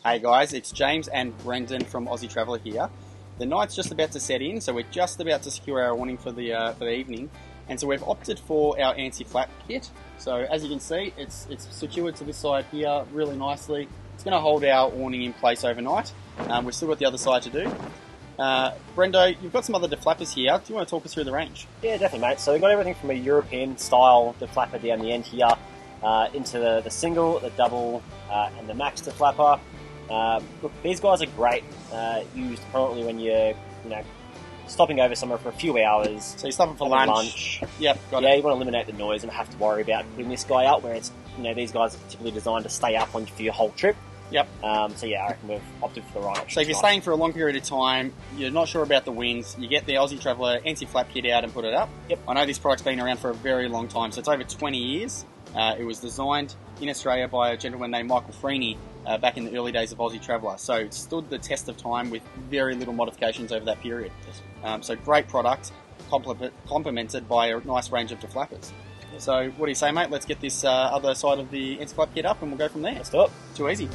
Hey guys, it's James and Brendan from Aussie Traveller here. The night's just about to set in, so we're just about to secure our awning for the evening, and so we've opted for our anti-flap kit. So as you can see, it's secured to this side here really nicely. It's going to hold our awning in place overnight. We've still got the other side to do. Brendo, you've got some other Deflappers here. Do you want to talk us through the range? Yeah, definitely, mate. So we've got everything from a European style Deflapper down the end here, into the single, the double, and the max Deflapper. Look, these guys are great, used probably when you're, stopping over somewhere for a few hours. So you're stopping for lunch. Yep, got it. Yeah, you want to eliminate the noise and not have to worry about putting this guy up, where it's, these guys are typically designed to stay up on for your whole trip. Yep. So yeah, I reckon we've opted for the right option. So if you're staying for a long period of time, you're not sure about the winds, you get the Aussie Traveller anti-flap kit out and put it up. Yep. I know this product's been around for a very long time, so it's over 20 years. It was designed in Australia by a gentleman named Michael Freeney back in the early days of Aussie Traveller. So it stood the test of time with very little modifications over that period. So great product, complemented by a nice range of Deflappers. So what do you say, mate? Let's get this other side of the anti-flap kit up and we'll go from there. Let's do it. Too easy.